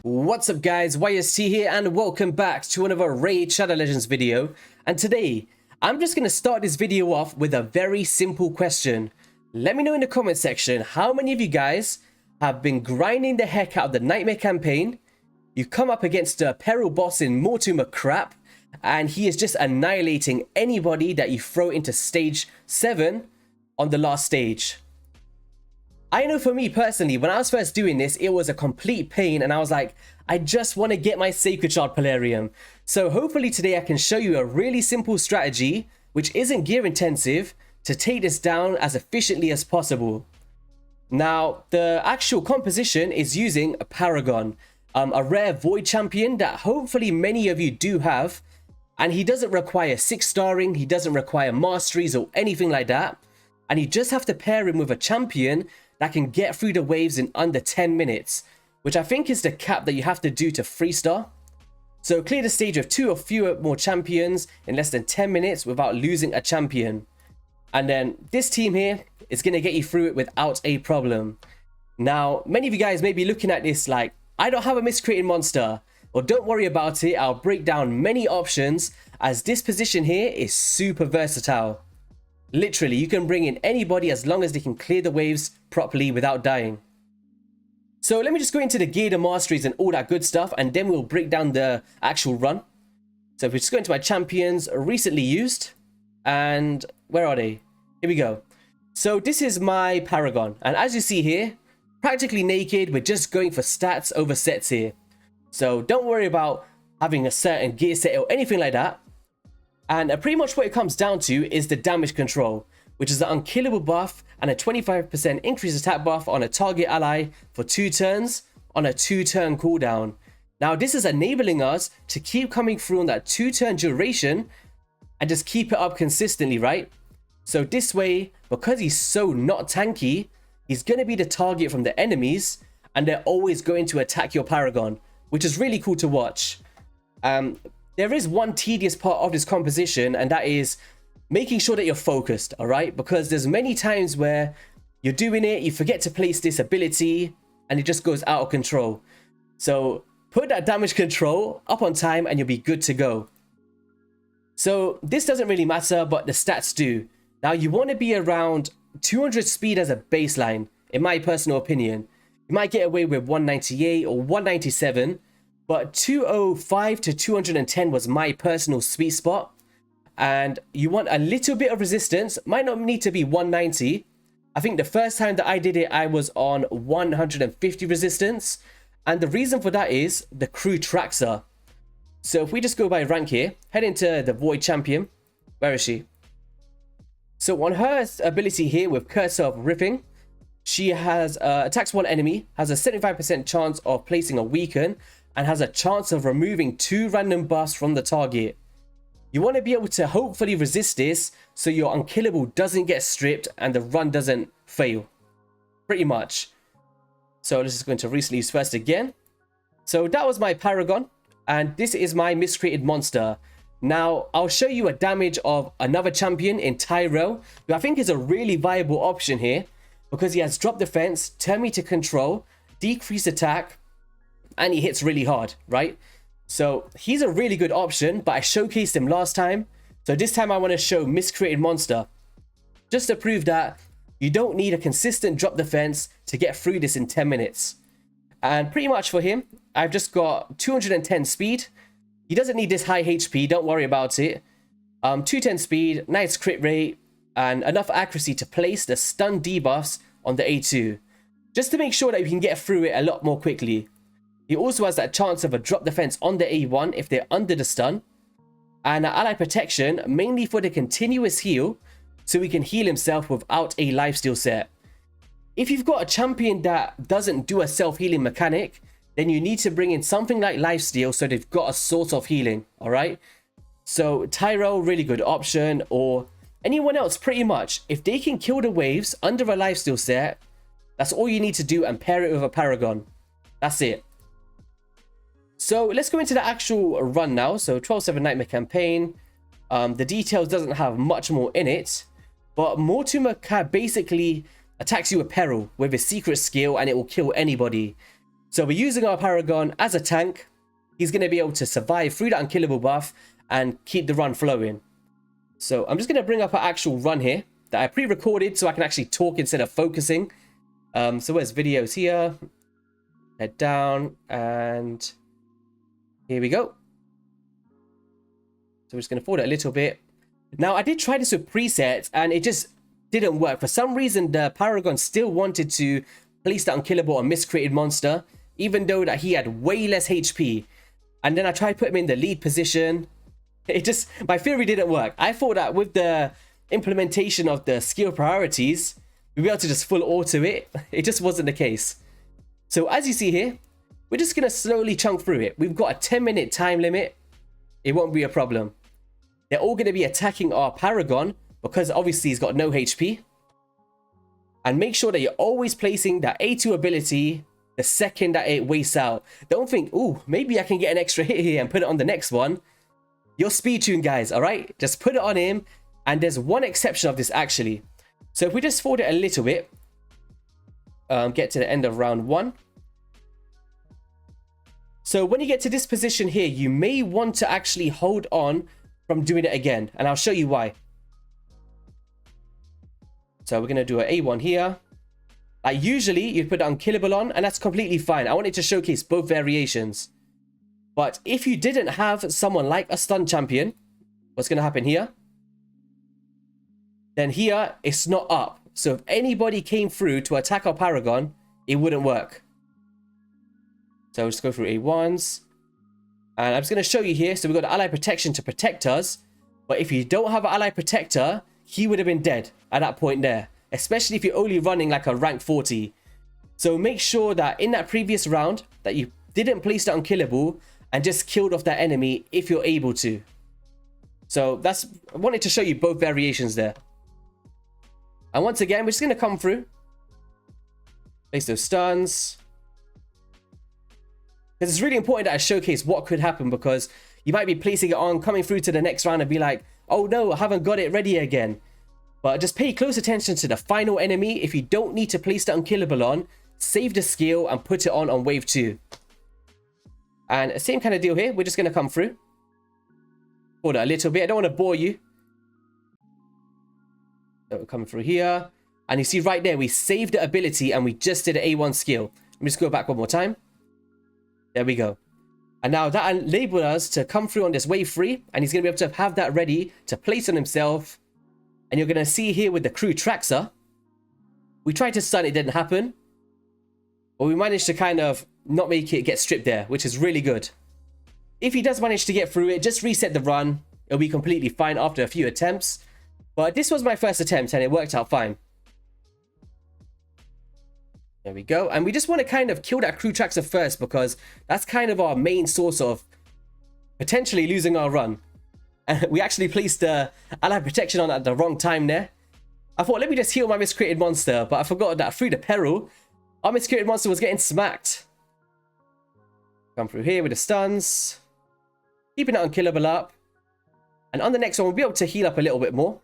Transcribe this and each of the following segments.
What's up guys, YST here and welcome back to another Raid Shadow Legends video. And today, I'm just going to start this video off with a very simple question. Let me know in the comment section how many of you guys have been grinding the heck out of the Nightmare campaign. You come up against a peril boss in Mortimer crap and he is just annihilating anybody that you throw into stage 7 on the last stage. I know for me personally, when I was first doing this, it was a complete pain and I was like, I just want to get my Sacred Shard Polarium. So hopefully today I can show you a really simple strategy, which isn't gear intensive, to take this down as efficiently as possible. Now, the actual composition is using a Paragon, a rare Void champion that hopefully many of you do have. And he doesn't require 6-starring, he doesn't require masteries or anything like that. And you just have to pair him with a champion that can get through the waves in under 10 minutes, which I think is the cap that you have to do to 3-star. So clear the stage with 2 or fewer more champions in less than 10 minutes without losing a champion. And then this team here is going to get you through it without a problem. Now, many of you guys may be looking at this like, I don't have a miscreated monster. Well, don't worry about it. I'll break down many options as this position here is super versatile. Literally, you can bring in anybody as long as they can clear the waves properly without dying. So let me just go into the gear, the masteries and all that good stuff, and then we'll break down the actual run. So if we just go into my champions recently used, and where are they? Here we go. So this is my Paragon, and as you see here, practically naked, we're just going for stats over sets here. So don't worry about having a certain gear set or anything like that. And pretty much what it comes down to is the damage control, which is an unkillable buff and a 25% increased attack buff on a target ally for 2 turns on a 2-turn cooldown. Now this is enabling us to keep coming through on that 2-turn duration and just keep it up consistently, right? So this way, because he's so not tanky, he's going to be the target from the enemies and they're always going to attack your Paragon, which is really cool to watch. There is one tedious part of this composition, and that is making sure that you're focused, all right? Because there's many times where you're doing it, you forget to place this ability, and it just goes out of control. So put that damage control up on time, and you'll be good to go. So this doesn't really matter, but the stats do. Now, you want to be around 200 speed as a baseline, in my personal opinion. You might get away with 198 or 197, but 205 to 210 was my personal sweet spot. And you want a little bit of resistance, might not need to be 190. I think the first time that I did it, I was on 150 resistance. And the reason for that is the crew tracks her. So if we just go by rank here, head into the Void champion. Where is she? So on her ability here with Curse of Ripping, she has attacks one enemy, has a 75% chance of placing a weaken, and has a chance of removing 2 random buffs from the target. You want to be able to hopefully resist this so your unkillable doesn't get stripped and the run doesn't fail. Pretty much. So let's just go into recently used first again. So that was my Paragon, and this is my miscreated monster. Now, I'll show you a damage of another champion in Tyrell, who I think is a really viable option here, because he has drop defense, turn me to control, decrease attack, and he hits really hard, right? So he's a really good option, but I showcased him last time. So this time I want to show miscreated monster, just to prove that you don't need a consistent drop defense to get through this in 10 minutes. And pretty much for him, I've just got 210 speed. He doesn't need this high HP, don't worry about it. 210 speed, nice crit rate, and enough accuracy to place the stun debuffs on the A2, just to make sure that you can get through it a lot more quickly. He also has that chance of a drop defense on the A1 if they're under the stun, and ally protection mainly for the continuous heal, so he can heal himself without a lifesteal set. If you've got a champion that doesn't do a self-healing mechanic, then you need to bring in something like lifesteal so they've got a sort of healing, alright? So Tyrell, really good option, or anyone else pretty much. If they can kill the waves under a lifesteal set, that's all you need to do and pair it with a Paragon. That's it. So let's go into the actual run now. So 12-7 Nightmare campaign. The details doesn't have much more in it, but Mortimer basically attacks you with peril with his secret skill and it will kill anybody. So we're using our Paragon as a tank. He's going to be able to survive through that unkillable buff and keep the run flowing. So I'm just going to bring up an actual run here that I pre-recorded so I can actually talk instead of focusing. So where's videos here? Head down and here we go. So we're just going to forward it a little bit. Now I did try this with presets and it just didn't work. For some reason the Paragon still wanted to place the unkillable on miscreated monster, even though that he had way less HP. And then I tried to put him in the lead position. It just, my theory didn't work. I thought that with the implementation of the skill priorities, we'd be able to just full auto it. It just wasn't the case. So as you see here, we're just going to slowly chunk through it. We've got a 10-minute time limit. It won't be a problem. They're all going to be attacking our Paragon because obviously he's got no HP. And make sure that you're always placing that A2 ability the second that it wastes out. Don't think, ooh, maybe I can get an extra hit here and put it on the next one. You're speed tuned, guys, all right? Just put it on him. And there's one exception of this, actually. So if we just forward it a little bit, get to the end of round 1. So when you get to this position here, you may want to actually hold on from doing it again. And I'll show you why. So we're going to do an A1 here. Usually you put unkillable on and that's completely fine. I wanted to showcase both variations. But if you didn't have someone like a stun champion, what's going to happen here? Then here it's not up. So if anybody came through to attack our Paragon, it wouldn't work. So let's go through A1s. And I'm just going to show you here. So we've got ally protection to protect us. But if you don't have an ally protector, he would have been dead at that point there. Especially if you're only running like a rank 40. So make sure that in that previous round that you didn't place the unkillable and just killed off that enemy if you're able to. So that's, I wanted to show you both variations there. And once again, we're just going to come through. Place those stuns. Because it's really important that I showcase what could happen, because you might be placing it on, coming through to the next round and be like, oh no, I haven't got it ready again. But just pay close attention to the final enemy. If you don't need to place the unkillable on, save the skill and put it on wave 2. And same kind of deal here. We're just going to come through. Hold it a little bit. I don't want to bore you. So we're coming through here. And you see right there, we saved the ability and we just did an A1 skill. Let me just go back one more time. There we go. And now that enabled us to come through on this wave 3. And he's going to be able to have that ready to place on himself. And you're going to see here with the crew Traxxer, we tried to stun, it didn't happen. But we managed to kind of not make it get stripped there, which is really good. If he does manage to get through it, just reset the run. It'll be completely fine after a few attempts. But this was my first attempt and it worked out fine. There we go. And we just want to kind of kill that crew Traxxer first, because that's kind of our main source of potentially losing our run. And we actually placed the ally protection on at the wrong time there. I thought, let me just heal my miscreated monster. But I forgot that through the peril, our miscreated monster was getting smacked. Come through here with the stuns. Keeping that unkillable up. And on the next one, we'll be able to heal up a little bit more.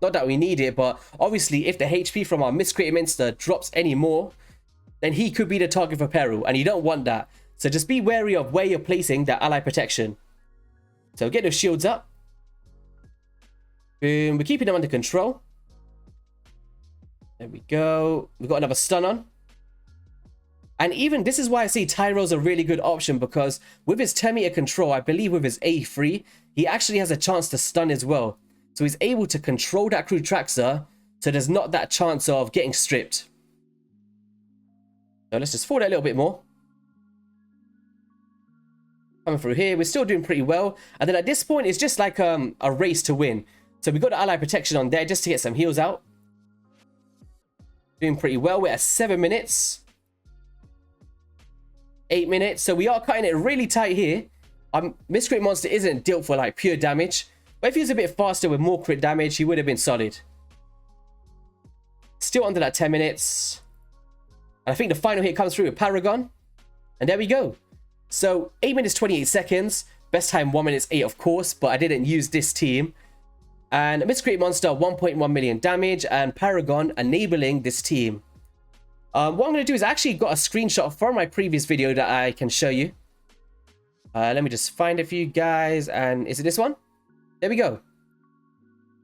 Not that we need it, but obviously if the HP from our miscreated monster drops any more, then he could be the target for peril. And you don't want that. So just be wary of where you're placing that ally protection. So get those shields up. Boom. We're keeping them under control. There we go. We've got another stun on. And even this is why I say Tyro's a really good option, because with his 10 meter control, I believe with his A3, he actually has a chance to stun as well. So he's able to control that crew Traxxer, so there's not that chance of getting stripped. So let's just forward it a little bit more. Coming through here, we're still doing pretty well. And then at this point, it's just like a race to win. So we got the ally protection on there just to get some heals out. Doing pretty well. We're at 7 minutes. 8 minutes. So we are cutting it really tight here. Miscrit Monster isn't dealt for like pure damage. But if he was a bit faster with more crit damage, he would have been solid. Still under that 10 minutes. And I think the final hit comes through with Paragon. And there we go. So 8 minutes 28 seconds. Best time 1 minute 8, of course, but I didn't use this team. And Miscreate Monster 1.1 million damage, and Paragon enabling this team. What I'm going to do is I actually got a screenshot from my previous video that I can show you. Let me just find it for you guys. And is it this one? There we go.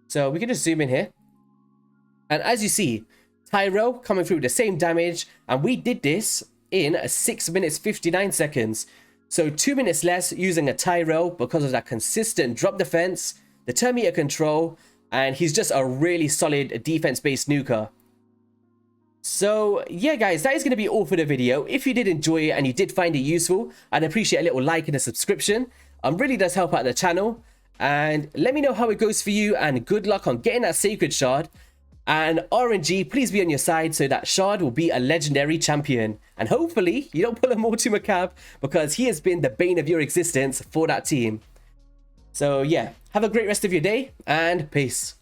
So we can just zoom in here. And as you see, Tyro coming through the same damage. And we did this in 6 minutes 59 seconds. So 2 minutes less using a Tyro because of that consistent drop defense, the turn meter control, and he's just a really solid defense-based nuker. So yeah guys, that is going to be all for the video. If you did enjoy it and you did find it useful, I'd appreciate a little like and a subscription. Really does help out the channel. And let me know how it goes for you, and good luck on getting that sacred shard. And RNG, please be on your side so that shard will be a legendary champion. And hopefully you don't pull a Mortimer Cab, because he has been the bane of your existence for that team. So yeah, have a great rest of your day and peace.